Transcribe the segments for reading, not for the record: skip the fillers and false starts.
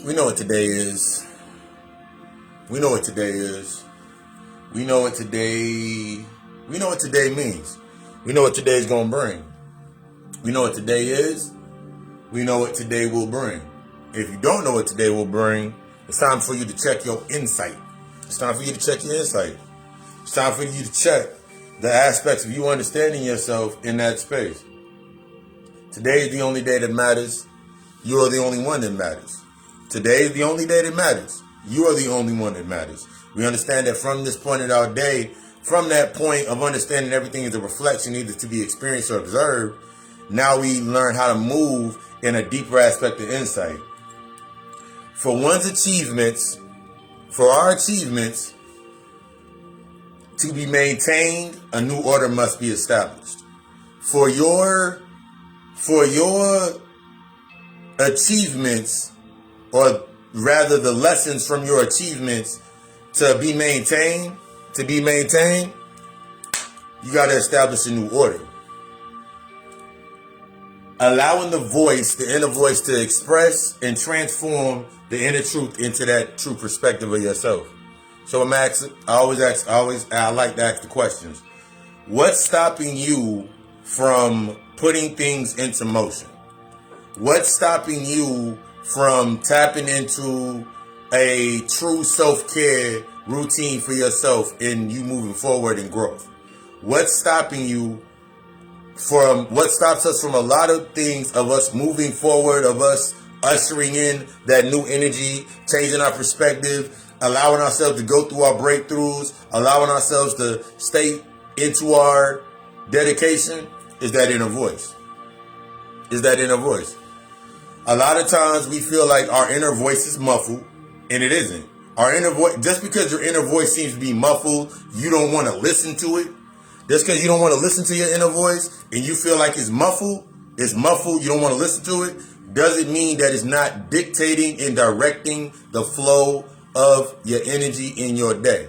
We know what today is. We know what today is. We know what today. We know what today means. We know what today is going to bring. We know what today is. We know what today will bring. If you don't know what today will bring, it's time for you to check your insight. It's time for you to check your insight. It's time for you to check the aspects of you understanding yourself in that space. Today is the only day that matters. You are the only one that matters. Today is the only day that matters. You are the only one that matters. We understand that from this point in our day, from that point of understanding everything is a reflection either to be experienced or observed, now we learn how to move in a deeper aspect of insight. For one's achievements, for our achievements to be maintained, a new order must be established. For your achievements, or rather the lessons from your achievements to be maintained, you got to establish a new order. Allowing the voice, the inner voice, to express and transform the inner truth into that true perspective of yourself. So I like to ask the questions. What's stopping you from putting things into motion? What's stopping you from tapping into a true self-care routine for yourself in you moving forward in growth? What stops us from a lot of things of us moving forward, of us ushering in that new energy, changing our perspective, allowing ourselves to go through our breakthroughs, allowing ourselves to stay into our dedication, is that inner voice. A lot of times we feel like our inner voice is muffled, and it isn't. Our inner voice, just because your inner voice seems to be muffled, you don't want to listen to it. Just because you don't want to listen to your inner voice and you feel like it's muffled, you don't want to listen to it, doesn't mean that it's not dictating and directing the flow of your energy in your day.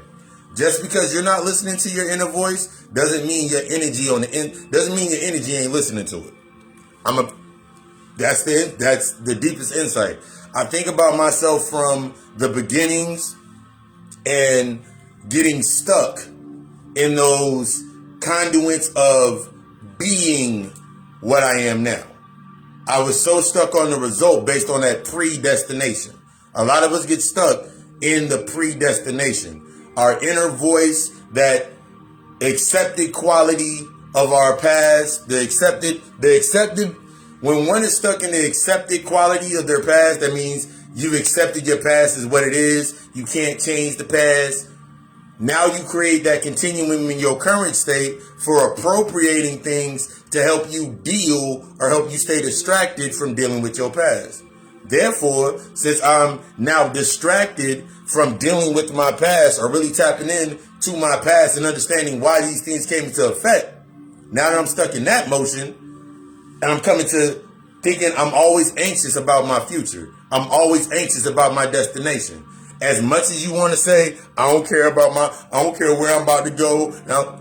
Just because you're not listening to your inner voice doesn't mean your energy ain't listening to it. That's the deepest insight. I think about myself from the beginnings and getting stuck in those conduits of being what I am now. I was so stuck on the result based on that predestination. A lot of us get stuck in the predestination. Our inner voice, that accepted quality of our past, the accepted, when one is stuck in the accepted quality of their past, that means you've accepted your past as what it is. You can't change the past. Now you create that continuum in your current state for appropriating things to help you deal or help you stay distracted from dealing with your past. Therefore, since I'm now distracted from dealing with my past or really tapping in to my past and understanding why these things came into effect, now that I'm stuck in that motion and I'm coming to thinking I'm always anxious about my future. I'm always anxious about my destination. As much as you want to say, I don't care where I'm about to go. Now,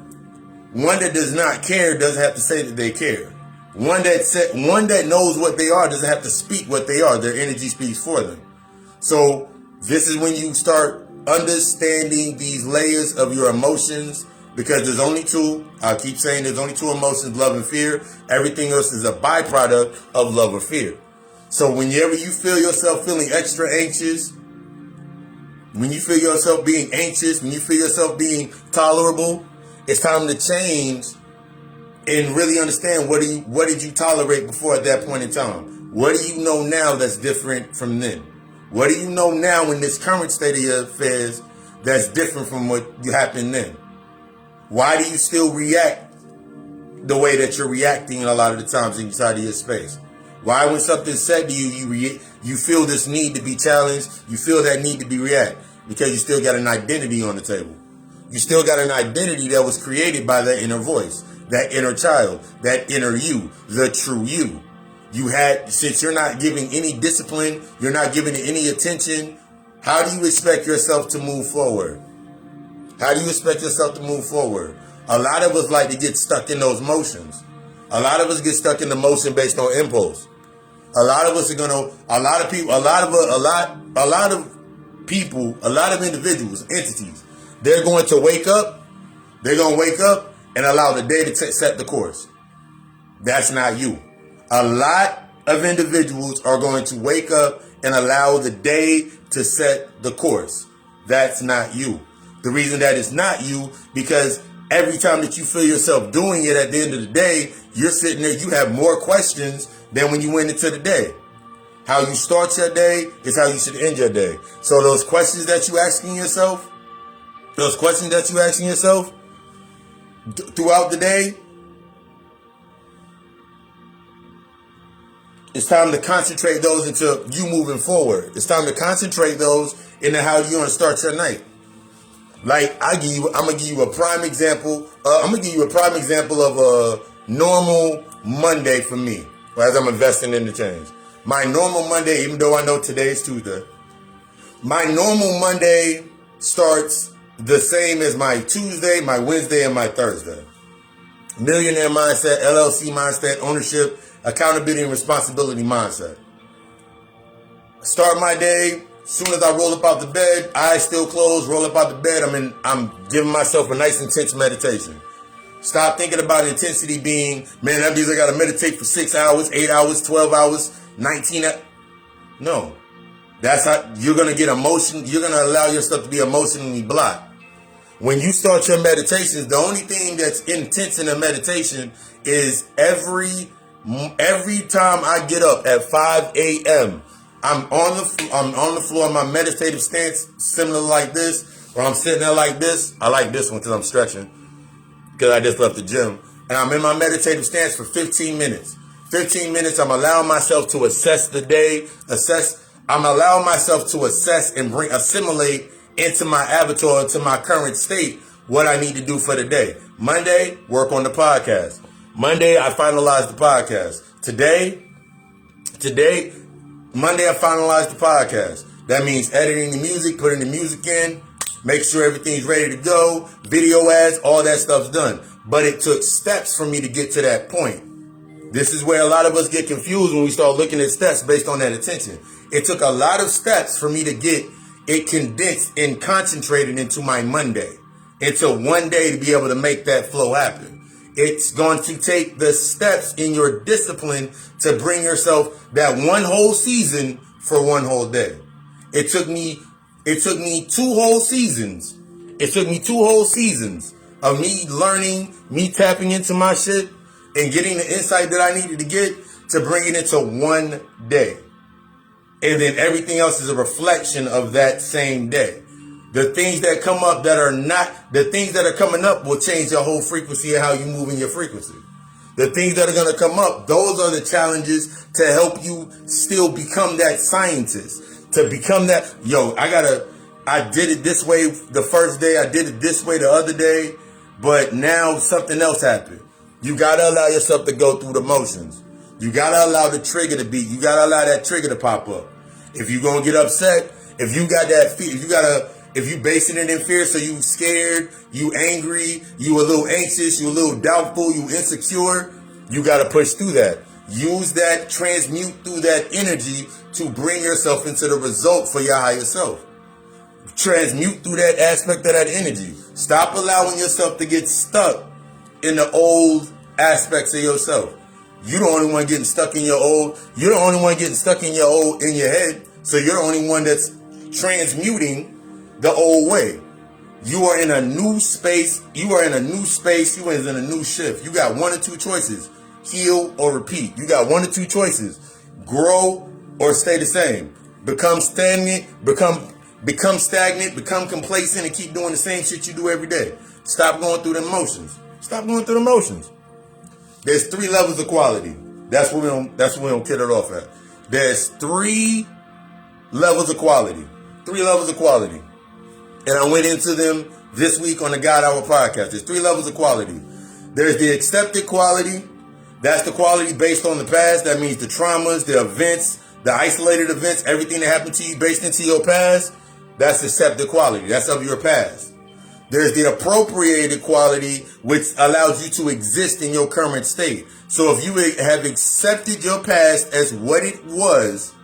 one that does not care doesn't have to say that they care. One that knows what they are doesn't have to speak what they are. Their energy speaks for them. So this is when you start understanding these layers of your emotions, because there's only two. I keep saying there's only two emotions, love and fear. Everything else is a byproduct of love or fear. So whenever you feel yourself feeling extra anxious, when you feel yourself being anxious, when you feel yourself being tolerable, it's time to change and really understand what did you tolerate before at that point in time? What do you know now that's different from then? What do you know now in this current state of your affairs that's different from what happened then? Why do you still react the way that you're reacting a lot of the times inside of your space? Why, when something's said to you, you feel this need to be challenged, you feel that need to be react? Because you still got an identity on the table. You still got an identity that was created by that inner voice, that inner child, that inner you, the true you. Since you're not giving any discipline, you're not giving it any attention, how do you expect yourself to move forward? How do you expect yourself to move forward? A lot of us like to get stuck in those motions. A lot of us get stuck in the motion based on impulse. A lot of us are gonna. A lot of people. A lot of individuals, entities. They're going to wake up. They're gonna wake up and allow the day to set the course. That's not you. A lot of individuals are going to wake up and allow the day to set the course. That's not you. The reason that it's not you, because every time that you feel yourself doing it, at the end of the day, you're sitting there, you have more questions than when you went into the day. How you start your day is how you should end your day. So those questions that you asking yourself, throughout the day, it's time to concentrate those into you moving forward. It's time to concentrate those into how you're going to start your night. Like I'm gonna give you a prime example. I'm gonna give you a prime example of a normal Monday for me, as I'm investing in the change. My normal Monday, even though I know today is Tuesday, my normal Monday starts the same as my Tuesday, my Wednesday, and my Thursday. Millionaire mindset, LLC mindset, ownership, accountability, and responsibility mindset. Start my day. As soon as I roll up out the bed, eyes still closed, roll up out the bed, I'm giving myself a nice intense meditation. Stop thinking about intensity being, man, that means I got to meditate for 6 hours, 8 hours, 12 hours, 19 hours. No. That's how you're going to get emotion. You're going to allow yourself to be emotionally blocked. When you start your meditations, the only thing that's intense in a meditation is every time I get up at 5 a.m., I'm on the floor in my meditative stance, similar like this, or I'm sitting there like this. I like this one because I'm stretching, because I just left the gym. And I'm in my meditative stance for 15 minutes. 15 minutes, I'm allowing myself to assess the day, I'm allowing myself to assess and assimilate into my avatar, into my current state, what I need to do for the day. Monday, work on the podcast. Monday, I finalized the podcast. Monday, I finalized the podcast. That means editing the music, putting the music in, make sure everything's ready to go, video ads, all that stuff's done. But it took steps for me to get to that point. This is where a lot of us get confused when we start looking at steps based on that attention. It took a lot of steps for me to get it condensed and concentrated into my Monday, into one day to be able to make that flow happen. It's going to take the steps in your discipline to bring yourself that one whole season for one whole day. It took me 2 whole seasons. It took me 2 whole seasons of me learning, me tapping into my shit and getting the insight that I needed to get to bring it into one day. And then everything else is a reflection of that same day. The things that come up that are not, the things that are coming up will change your whole frequency and how you move in your frequency. The things that are going to come up, those are the challenges to help you still become that scientist. To become that, I did it this way the first day, I did it this way the other day, but now something else happened. You got to allow yourself to go through the motions. You got to allow the trigger to beat. You got to allow that trigger to pop up. If you're going to get upset, if you got that fear, if you basing it in fear, so you scared, you angry, you a little anxious, you a little doubtful, you insecure, you got to push through that. Use that, transmute through that energy to bring yourself into the result for your higher self. Transmute through that aspect of that energy. Stop allowing yourself to get stuck in the old aspects of yourself. You're the only one getting stuck in your old. You're the only one getting stuck in your head. So you're the only one that's transmuting the old way. You are in a new space. You are in a new space. You are in a new shift. You got 1 or 2 choices: heal or repeat. You got 1 or 2 choices: grow or stay the same. Become stagnant. Become stagnant. Become complacent and keep doing the same shit you do every day. Stop going through the motions. Stop going through the motions. There's 3 levels of quality. That's what we don't kid it off at. There's 3 levels of quality. 3 levels of quality. And I went into them this week on the God Hour podcast. There's 3 levels of quality. There's the accepted quality. That's the quality based on the past. That means the traumas, the events, the isolated events, everything that happened to you based into your past. That's accepted quality. That's of your past. There's the appropriated quality, which allows you to exist in your current state. So if you have accepted your past as what it was,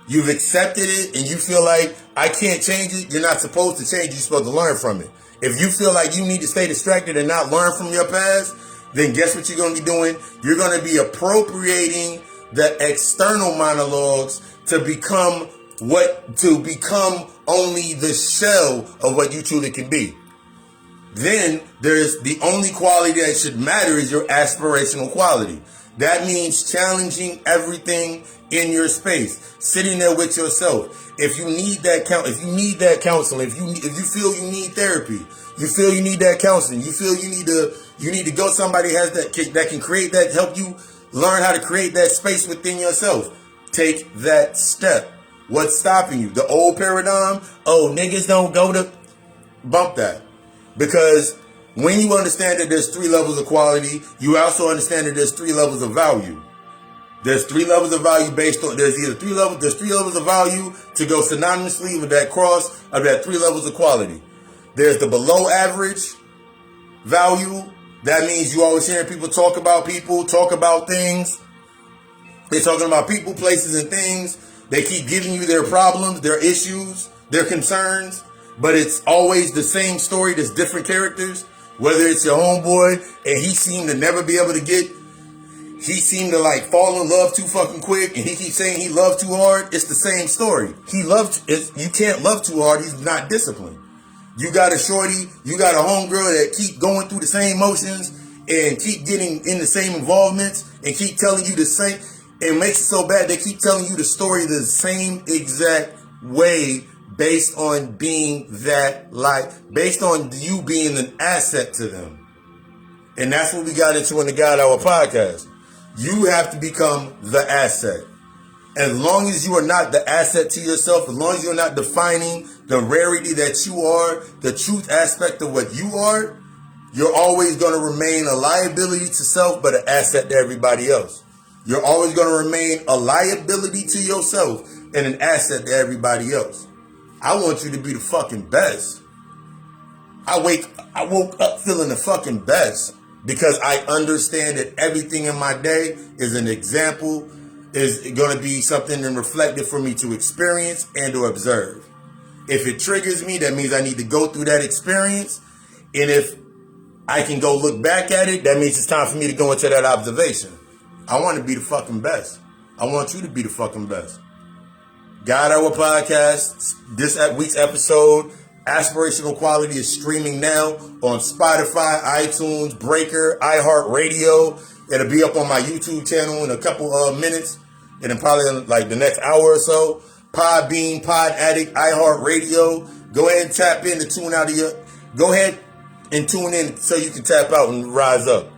you've accepted it, and you feel like, I can't change it, you're not supposed to change it, you're supposed to learn from it. If you feel like you need to stay distracted and not learn from your past, then guess what you're going to be doing? You're going to be appropriating the external monologues to become only the shell of what you truly can be. Then there's the only quality that should matter is your aspirational quality. That means challenging everything in your space, sitting there with yourself. If you need that counseling, if you feel you need therapy, you feel you need that counseling, you feel you need to go somebody that can create that, help you learn how to create that space within yourself. Take that step. What's stopping you? The old paradigm? Oh, niggas don't go to... Bump that. Because when you understand that there's 3 levels of quality, you also understand that there's 3 levels of value. There's 3 levels of value there's 3 levels of value to go synonymously with that cross of that 3 levels of quality. There's the below average value. That means you always hearing people, talk about things. They're talking about people, places, and things. They keep giving you their problems, their issues, their concerns, but it's always the same story. There's different characters. Whether it's your homeboy and he seemed to never be able to he seemed to like fall in love too fucking quick, and he keeps saying he loved too hard. It's the same story. You can't love too hard. He's not disciplined. You got a shorty, you got a homegirl that keep going through the same motions and keep getting in the same involvements and keep telling you the same. It makes it so bad they keep telling you the story the same exact way based on being based on you being an asset to them. And that's what we got into in the God Hour podcast. You have to become the asset. As long as you are not the asset to yourself, as long as you're not defining the rarity that you are, the truth aspect of what you are, you're always going to remain a liability to self, but an asset to everybody else. You're always going to remain a liability to yourself and an asset to everybody else. I want you to be the fucking best. I woke up feeling the fucking best because I understand that everything in my day is an example, is going to be something and reflective for me to experience and to observe. If it triggers me, that means I need to go through that experience. And if I can go look back at it, that means it's time for me to go into that observation. I want to be the fucking best. I want you to be the fucking best. God Hour Podcast, this week's episode, Aspirational Quality, is streaming now on Spotify, iTunes, Breaker, iHeartRadio. It'll be up on my YouTube channel in a couple of minutes, and then probably in like the next hour or so. Podbean, Pod Addict, iHeartRadio. Go ahead and tap in to tune out of go ahead and tune in so you can tap out and rise up.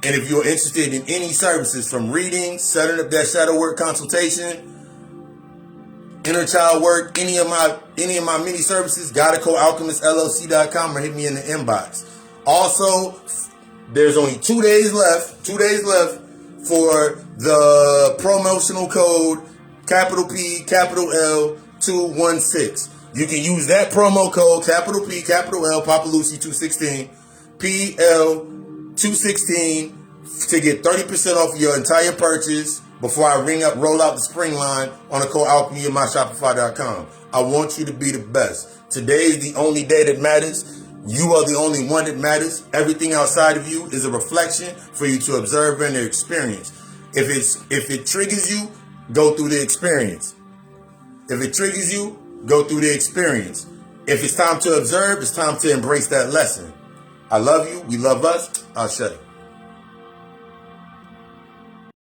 And if you're interested in any services from reading, setting up that shadow work consultation, inner child work, any of my mini services, Alkhemist, or hit me in the inbox. Also, there's only 2 days left for the promotional code capital P, capital L 216. You can use that promo code capital P, capital L, Papa Lucy 216, PL 216 to get 30% off your entire purchase before I roll out the spring line on the code Alchemy at myshopify.com. I want you to be the best. Today is the only day that matters. You are the only one that matters. Everything outside of you is a reflection for you to observe and experience. If it triggers you, go through the experience. If it triggers you, go through the experience. If it's time to observe, it's time to embrace that lesson. I love you. We love us. Ashe.